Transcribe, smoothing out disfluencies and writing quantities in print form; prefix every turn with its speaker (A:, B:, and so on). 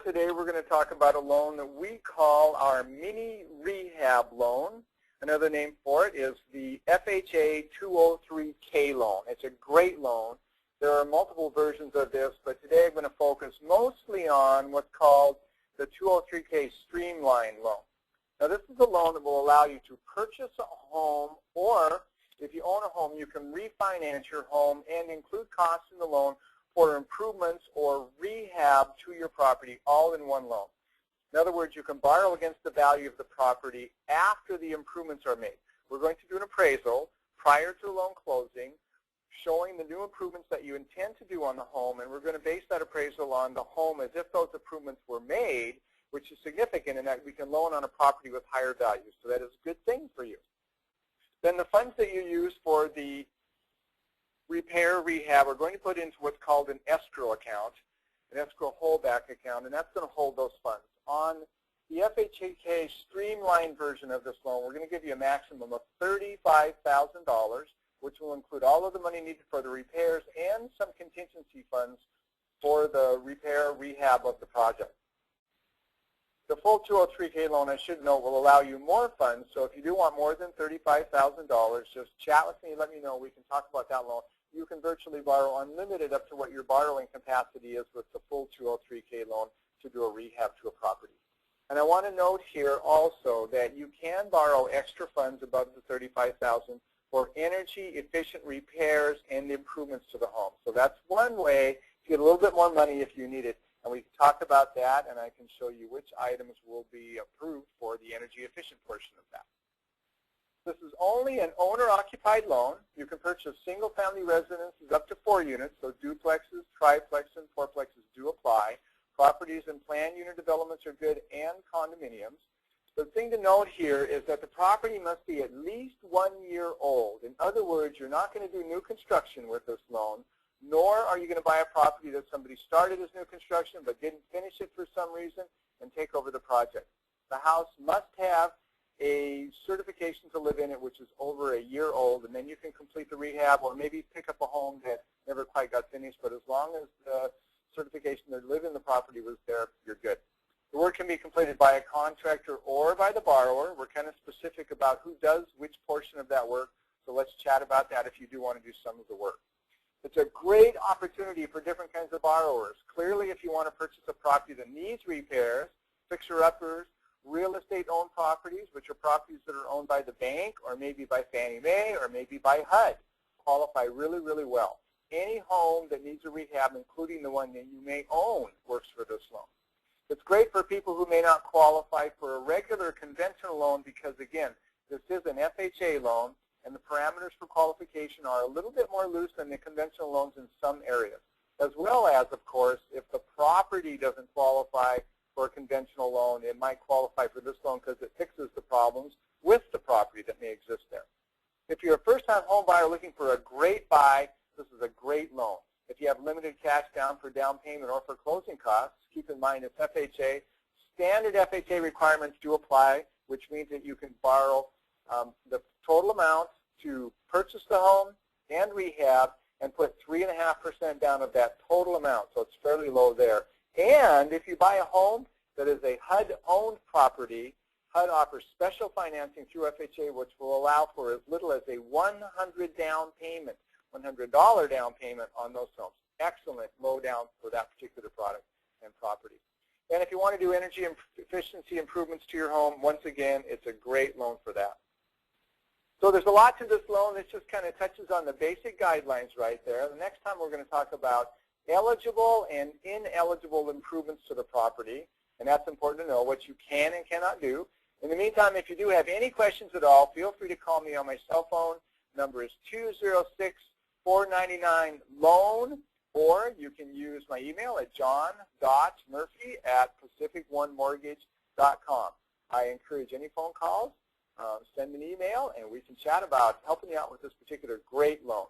A: Today we're going to talk about a loan that we call our Mini-Rehab loan. Another name for it is the FHA 203K loan. It's a great loan. There are multiple versions of this, but today I'm going to focus mostly on what's called the 203K Streamline loan. Now this is a loan that will allow you to purchase a home, or if you own a home, you can refinance your home and include costs in the loan for improvements or rehab to your property all in one loan. In other words, you can borrow against the value of the property after the improvements are made. We're going to do an appraisal prior to loan closing, showing the new improvements that you intend to do on the home, and we're going to base that appraisal on the home as if those improvements were made, which is significant in that we can loan on a property with higher values. So that is a good thing for you. Then the funds that you use for the repair, rehab, are going to put into what's called an escrow account, an escrow holdback account, and that's going to hold those funds. On the FHA streamlined version of this loan, we're going to give you a maximum of $35,000, which will include all of the money needed for the repairs and some contingency funds for the repair, rehab of the project. The full 203K loan, I should note, will allow you more funds. So if you do want more than $35,000, just chat with me, let me know. We can talk about that loan. You can virtually borrow unlimited up to what your borrowing capacity is with the full 203K loan to do a rehab to a property. And I want to note here also that you can borrow extra funds above the $35,000 for energy efficient repairs and improvements to the home. So that's one way to get a little bit more money if you need it. And we can talk about that, and I can show you which items will be approved for the energy efficient portion of that. This is only an owner-occupied loan. You can purchase single-family residences up to 4 units, so duplexes, triplexes, and fourplexes do apply. Properties and planned unit developments are good, and condominiums. The thing to note here is that the property must be at least 1 year old. In other words, you're not going to do new construction with this loan, nor are you going to buy a property that somebody started as new construction but didn't finish it for some reason and take over the project. The house must have a certification to live in it which is over 1 year old, and then you can complete the rehab or maybe pick up a home that never quite got finished, but as long as the certification to live in the property was there, you're good. The work can be completed by a contractor or by the borrower. We're kind of specific about who does which portion of that work, so let's chat about that if you do want to do some of the work. It's a great opportunity for different kinds of borrowers. Clearly, if you want to purchase a property that needs repairs, fixer-uppers, real estate-owned properties, which are properties that are owned by the bank or maybe by Fannie Mae or maybe by HUD, qualify really, really well. Any home that needs a rehab, including the one that you may own, works for this loan. It's great for people who may not qualify for a regular conventional loan because, again, this is an FHA loan, and the parameters for qualification are a little bit more loose than the conventional loans in some areas, as well as, of course, if the property doesn't qualify for a conventional loan, it might qualify for this loan because it fixes the problems with the property that may exist there. If you're a first-time home buyer looking for a great buy, this is a great loan. If you have limited cash down for down payment or for closing costs, keep in mind it's FHA. Standard FHA requirements do apply, which means that you can borrow the total amount to purchase the home and rehab and put 3.5% down of that total amount, so it's fairly low there. And if you buy a home that is a HUD-owned property, HUD offers special financing through FHA, which will allow for as little as a $100 down payment, $100 down payment on those homes. Excellent low down for that particular product and property. And if you want to do energy efficiency improvements to your home, once again, it's a great loan for that. So there's a lot to this loan. This just kind of touches on the basic guidelines right there. The next time we're going to talk about eligible and ineligible improvements to the property, and that's important to know what you can and cannot do. In the meantime, if you do have any questions at all, feel free to call me on my cell phone. Number is 206-499-LOAN, or you can use my email at john.murphy@pacific1mortgage.com. I encourage any phone calls. Send me an email, and we can chat about helping you out with this particular great loan.